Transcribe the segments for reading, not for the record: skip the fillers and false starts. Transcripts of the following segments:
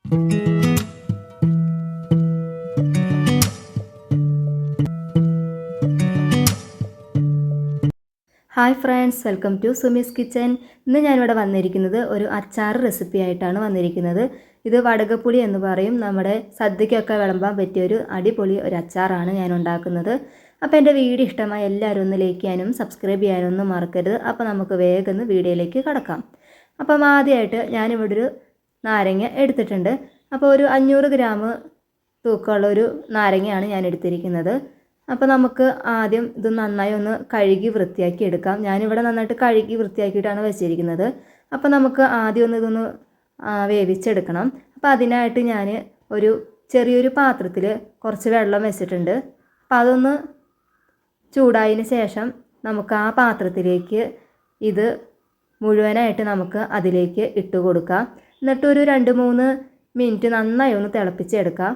Hi friends, welcome to Sumi's kitchen. ഇന്ന് ഞാനിവിടെ വന്നിരിക്കുന്നത് ഒരു അച്ചാർ റെസിപ്പി ആയിട്ടാണ് വന്നിരിക്കുന്നത്. ഇത് വടകപ്പുളി എന്ന് പറയും. നമ്മുടെ സദ്യക്കൊക്കെ വിളമ്പാൻ പറ്റിയൊരു അടിപൊളി ഒരു അച്ചാറാണ് ഞാൻ ഉണ്ടാക്കുന്നത്. അപ്പോൾ എൻ്റെ വീഡിയോ ഇഷ്ടമായി എല്ലാവരും ഒന്ന് ലൈക്ക് ചെയ്യാനും സബ്സ്ക്രൈബ് ചെയ്യാനും ഒന്നും മറക്കരുത്. അപ്പോൾ നമുക്ക് വേഗം വീഡിയോയിലേക്ക് കടക്കാം. അപ്പം ആദ്യമായിട്ട് ഞാനിവിടെ ഒരു നാരങ്ങ എടുത്തിട്ടുണ്ട്. അപ്പോൾ ഒരു 500 ഗ്രാം തൂക്കമുള്ള ഒരു നാരങ്ങയാണ് ഞാൻ എടുത്തിരിക്കുന്നത്. അപ്പോൾ നമുക്ക് ആദ്യം ഇത് നന്നായി ഒന്ന് കഴുകി വൃത്തിയാക്കി എടുക്കാം. ഞാനിവിടെ നന്നായിട്ട് കഴുകി വൃത്തിയാക്കിയിട്ടാണ് വെച്ചിരിക്കുന്നത്. അപ്പോൾ നമുക്ക് ആദ്യം ഒന്ന് ഇതൊന്ന് വേവിച്ചെടുക്കണം. അപ്പോൾ അതിനായിട്ട് ഞാൻ ഒരു ചെറിയൊരു പാത്രത്തിൽ കുറച്ച് വെള്ളം വെച്ചിട്ടുണ്ട്. അപ്പോൾ അതൊന്ന് ചൂടായതിന് ശേഷം നമുക്ക് ആ പാത്രത്തിലേക്ക് ഇത് മുഴുവനായിട്ട് നമുക്ക് അതിലേക്ക് ഇട്ട് കൊടുക്കാം. എന്നിട്ടൊരു 2-3 മിനിറ്റ് നന്നായി ഒന്ന് തിളപ്പിച്ചെടുക്കാം.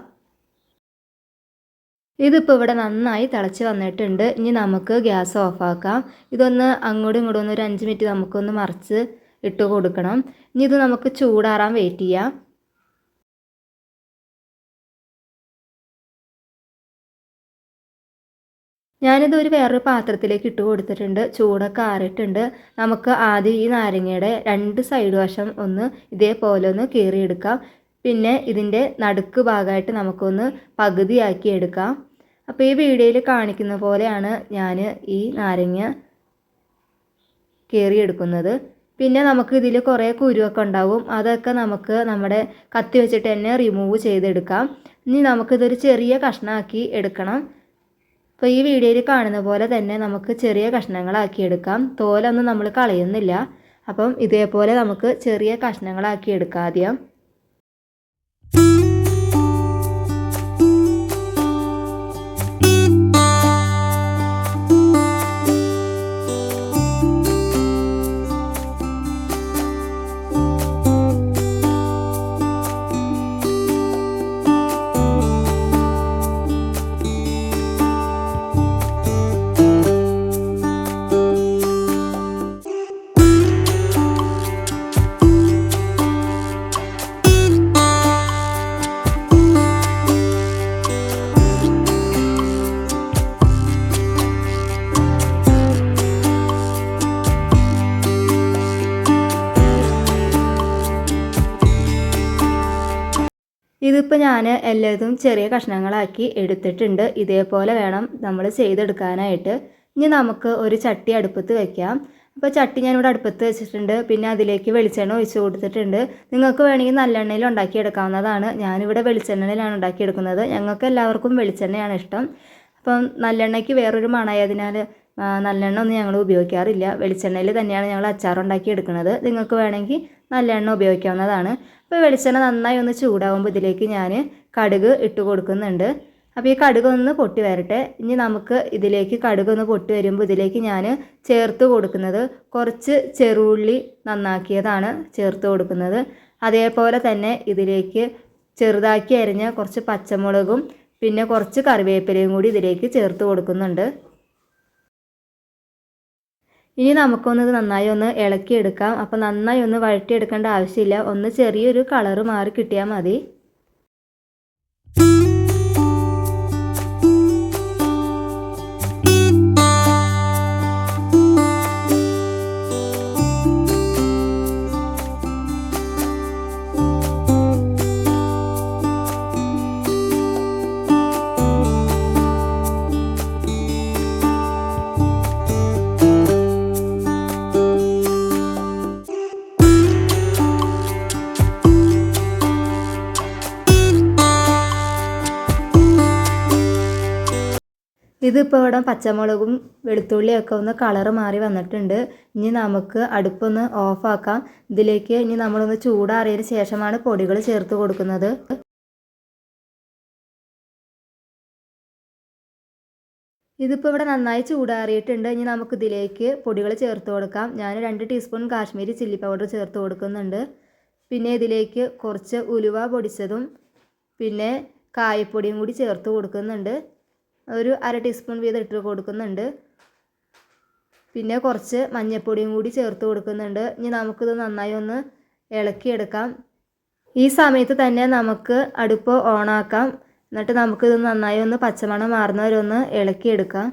ഇതിപ്പോൾ ഇവിടെ നന്നായി തിളച്ച് വന്നിട്ടുണ്ട്. ഇനി നമുക്ക് ഗ്യാസ് ഓഫാക്കാം. ഇതൊന്ന് അങ്ങോട്ടും ഇങ്ങോട്ടും ഒന്ന് ഒരു 5 മിനിറ്റ് നമുക്കൊന്ന് മറിച്ച് ഇട്ട് കൊടുക്കണം. ഇനി ഇത് നമുക്ക് ചൂടാറാൻ വെയിറ്റ് ചെയ്യാം. ഞാനിത് ഒരു വേറൊരു പാത്രത്തിലേക്ക് ഇട്ട് കൊടുത്തിട്ടുണ്ട്. ചൂടൊക്കെ ആറിയിട്ടുണ്ട്. നമുക്ക് ആദ്യം ഈ നാരങ്ങയുടെ 2 സൈഡ് വശം ഒന്ന് ഇതേപോലെ ഒന്ന് കീറിയെടുക്കാം. പിന്നെ ഇതിൻ്റെ നടുക്ക് ഭാഗമായിട്ട് നമുക്കൊന്ന് പകുതിയാക്കി എടുക്കാം. അപ്പോൾ ഈ വീഡിയോയിൽ കാണിക്കുന്ന പോലെയാണ് ഞാൻ ഈ നാരങ്ങ കീറിയെടുക്കുന്നത്. പിന്നെ നമുക്ക് ഇതിൽ കുറേ കുരുവൊക്കെ ഉണ്ടാവും. അതൊക്കെ നമുക്ക് നമ്മുടെ കത്തി വെച്ചിട്ട് തന്നെ റിമൂവ് ചെയ്തെടുക്കാം. ഇനി നമുക്കിതൊരു ചെറിയ കഷ്ണമാക്കി എടുക്കണം. അപ്പോൾ ഈ വീഡിയോയിൽ കാണുന്ന പോലെ തന്നെ നമുക്ക് ചെറിയ കഷ്ണങ്ങളാക്കി എടുക്കാം. തോലൊന്നും നമ്മൾ കളയുന്നില്ല. അപ്പം ഇതേപോലെ നമുക്ക് ചെറിയ കഷ്ണങ്ങളാക്കി എടുക്കാം ആദ്യം. ഇതിപ്പോൾ ഞാൻ എല്ലാതും ചെറിയ കഷ്ണങ്ങളാക്കി എടുത്തിട്ടുണ്ട്. ഇതേപോലെ വേണം നമ്മൾ ചെയ്തെടുക്കാനായിട്ട്. ഇനി നമുക്ക് ഒരു ചട്ടി അടുപ്പത്ത് വയ്ക്കാം. അപ്പോൾ ചട്ടി ഞാനിവിടെ അടുപ്പത്ത് വെച്ചിട്ടുണ്ട്. പിന്നെ അതിലേക്ക് വെളിച്ചെണ്ണ ഒഴിച്ച് കൊടുത്തിട്ടുണ്ട്. നിങ്ങൾക്ക് വേണമെങ്കിൽ നല്ലെണ്ണയിൽ ഉണ്ടാക്കിയെടുക്കാവുന്നതാണ്. ഞാനിവിടെ വെളിച്ചെണ്ണയിലാണ് ഉണ്ടാക്കിയെടുക്കുന്നത്. ഞങ്ങൾക്ക് എല്ലാവർക്കും വെളിച്ചെണ്ണയാണ് ഇഷ്ടം. അപ്പം നല്ലെണ്ണയ്ക്ക് വേറൊരു മണമായതിനാൽ നല്ലെണ്ണ ഒന്നും ഞങ്ങൾ ഉപയോഗിക്കാറില്ല. വെളിച്ചെണ്ണയിൽ തന്നെയാണ് ഞങ്ങൾ അച്ചാറുണ്ടാക്കി എടുക്കുന്നത്. നിങ്ങൾക്ക് വേണമെങ്കിൽ നല്ലെണ്ണ ഉപയോഗിക്കാവുന്നതാണ്. അപ്പോൾ വെളിച്ചെണ്ണ നന്നായി ഒന്ന് ചൂടാകുമ്പോൾ ഇതിലേക്ക് ഞാൻ കടുക് ഇട്ട് കൊടുക്കുന്നുണ്ട്. അപ്പോൾ ഈ കടുക് ഒന്ന് പൊട്ടി വരട്ടെ. ഇനി നമുക്ക് ഇതിലേക്ക് കടുക് ഒന്ന് പൊട്ടി വരുമ്പോൾ ഇതിലേക്ക് ഞാൻ ചേർത്ത് കൊടുക്കുന്നത് കുറച്ച് ചെറുള്ളി നന്നാക്കിയതാണ് ചേർത്ത് കൊടുക്കുന്നത്. അതേപോലെ തന്നെ ഇതിലേക്ക് ചെറുതാക്കി അരിഞ്ഞ കുറച്ച് പച്ചമുളകും പിന്നെ കുറച്ച് കറിവേപ്പിലയും കൂടി ഇതിലേക്ക് ചേർത്ത് കൊടുക്കുന്നുണ്ട്. ഇനി നമുക്കൊന്നത് നന്നായി ഒന്ന് ഇളക്കിയെടുക്കാം. അപ്പോൾ നന്നായി ഒന്ന് വഴറ്റിയെടുക്കേണ്ട ആവശ്യമില്ല. ഒന്ന് ചെറിയൊരു കളറ് മാറി കിട്ടിയാൽ മതി. ഇതിപ്പോൾ ഇവിടെ പച്ചമുളകും വെളുത്തുള്ളിയൊക്കെ ഒന്ന് കളറ് മാറി വന്നിട്ടുണ്ട്. ഇനി നമുക്ക് അടുപ്പൊന്ന് ഓഫാക്കാം. ഇതിലേക്ക് ഇനി നമ്മളൊന്ന് ചൂടാറിയതിന് ശേഷമാണ് പൊടികൾ ചേർത്ത് കൊടുക്കുന്നത്. ഇതിപ്പോൾ ഇവിടെ നന്നായി ചൂടാറിയിട്ടുണ്ട്. ഇനി നമുക്കിതിലേക്ക് പൊടികൾ ചേർത്ത് കൊടുക്കാം. ഞാൻ 2 ടീസ്പൂൺ കാശ്മീരി ചില്ലി പൗഡർ ചേർത്ത് കൊടുക്കുന്നുണ്ട്. പിന്നെ ഇതിലേക്ക് കുറച്ച് ഉലുവ പൊടിച്ചതും പിന്നെ കായപ്പൊടിയും കൂടി ചേർത്ത് കൊടുക്കുന്നുണ്ട്. ഒരു 1/2 ടീസ്പൂൺ വീതം ഇട്ട് കൊടുക്കുന്നുണ്ട്. പിന്നെ കുറച്ച് മഞ്ഞൾപ്പൊടിയും കൂടി ചേർത്ത് കൊടുക്കുന്നുണ്ട്. ഇനി നമുക്കിത് നന്നായി ഒന്ന് ഇളക്കിയെടുക്കാം. ഈ സമയത്ത് തന്നെ നമുക്ക് അടുപ്പ് ഓണാക്കാം. എന്നിട്ട് നമുക്കിത് നന്നായി ഒന്ന് പച്ചമണം മാറുന്നവരെ ഒന്ന് ഇളക്കിയെടുക്കാം.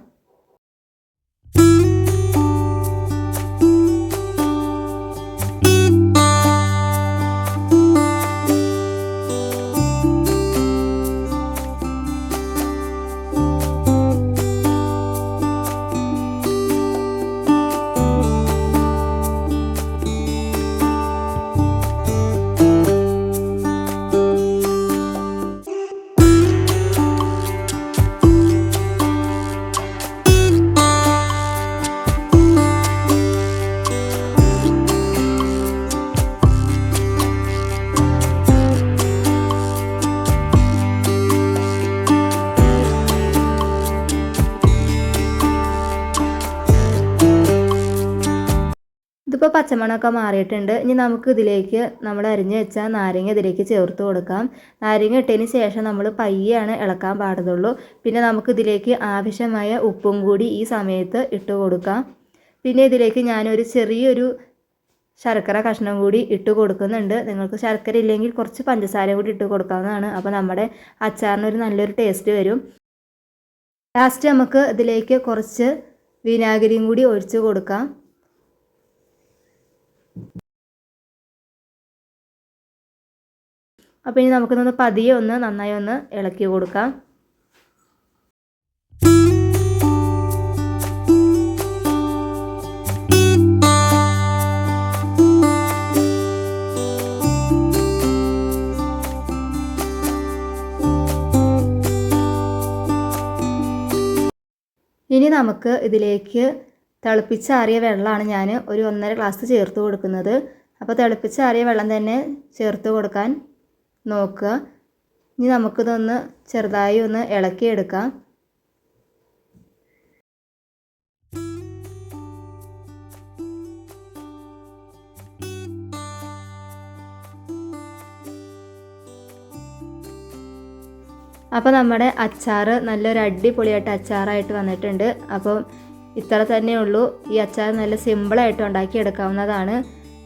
ഇതിപ്പോൾ പച്ചമണമൊക്കെ മാറിയിട്ടുണ്ട്. ഇനി നമുക്ക് ഇതിലേക്ക് നമ്മൾ അരിഞ്ഞ് വെച്ച നാരങ്ങ ഇതിലേക്ക് ചേർത്ത് കൊടുക്കാം. നാരങ്ങ ഇട്ടതിന് ശേഷം നമ്മൾ പയ്യാണ് ഇളക്കാൻ പാടുള്ളൂ. പിന്നെ നമുക്ക് ഇതിലേക്ക് ആവശ്യമായ ഉപ്പും കൂടി ഈ സമയത്ത് ഇട്ട് കൊടുക്കാം. പിന്നെ ഇതിലേക്ക് ഞാനൊരു ചെറിയൊരു ശർക്കര കഷ്ണം കൂടി ഇട്ട് കൊടുക്കുന്നുണ്ട്. നിങ്ങൾക്ക് ശർക്കര ഇല്ലെങ്കിൽ കുറച്ച് പഞ്ചസാര കൂടി ഇട്ട് കൊടുക്കാവുന്നതാണ്. അപ്പോൾ നമ്മുടെ അച്ചാറിനൊരു നല്ലൊരു ടേസ്റ്റ് വരും. ലാസ്റ്റ് നമുക്ക് ഇതിലേക്ക് കുറച്ച് വിനാഗിരിയും കൂടി ഒഴിച്ച് കൊടുക്കാം. അപ്പോൾ ഇനി നമുക്കൊന്ന് പതിയെ ഒന്ന് നന്നായി ഒന്ന് ഇളക്കി കൊടുക്കാം. ഇനി നമുക്ക് ഇതിലേക്ക് തിളപ്പിച്ചാറിയ വെള്ളമാണ് ഞാൻ ഒരു 1.5 ഗ്ലാസ് ചേർത്ത് കൊടുക്കുന്നത്. അപ്പോൾ തിളപ്പിച്ചാറിയ വെള്ളം തന്നെ ചേർത്ത് കൊടുക്കാൻ നോക്കുക. ഇനി നമുക്കിതൊന്ന് ചെറുതായി ഒന്ന് ഇളക്കിയെടുക്കാം. അപ്പോൾ നമ്മുടെ അച്ചാർ നല്ലൊരു അടിപൊളിയായിട്ട് അച്ചാറായിട്ട് വന്നിട്ടുണ്ട്. അപ്പോൾ ഇത്ര തന്നെയുള്ളൂ. ഈ അച്ചാർ നല്ല സിമ്പിളായിട്ട് ഉണ്ടാക്കിയെടുക്കാവുന്നതാണ്.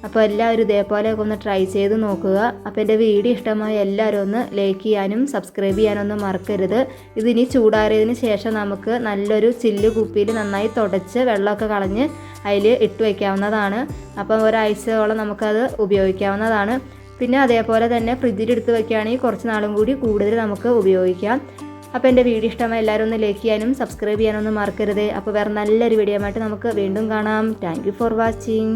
അപ്പോൾ എല്ലാവരും ഇതേപോലെയൊക്കെ ഒന്ന് ട്രൈ ചെയ്ത് നോക്കുക. അപ്പോൾ എൻ്റെ വീഡിയോ ഇഷ്ടമായ എല്ലാവരും ഒന്ന് ലൈക്ക് ചെയ്യാനും സബ്സ്ക്രൈബ് ചെയ്യാനൊന്നും മറക്കരുത്. ഇതിനി ചൂടാറിയതിന് ശേഷം നമുക്ക് നല്ലൊരു ചില്ല് കുപ്പിയിൽ നന്നായി തുടച്ച് വെള്ളമൊക്കെ കളഞ്ഞ് അതിൽ ഇട്ട് വയ്ക്കാവുന്നതാണ്. അപ്പോൾ ഒരാഴ്ചയോളം നമുക്കത് ഉപയോഗിക്കാവുന്നതാണ്. പിന്നെ അതേപോലെ തന്നെ ഫ്രിഡ്ജിലെടുത്ത് വയ്ക്കുകയാണെങ്കിൽ കുറച്ച് നാളും കൂടി കൂടുതൽ നമുക്ക് ഉപയോഗിക്കാം. അപ്പോൾ എൻ്റെ വീഡിയോ ഇഷ്ടമായ എല്ലാവരും ഒന്ന് ലൈക്ക് ചെയ്യാനും സബ്സ്ക്രൈബ് ചെയ്യാനൊന്നും മറക്കരുത്. അപ്പോൾ വേറെ നല്ലൊരു വീഡിയോ ആയിട്ട് നമുക്ക് വീണ്ടും കാണാം. Thank you for watching.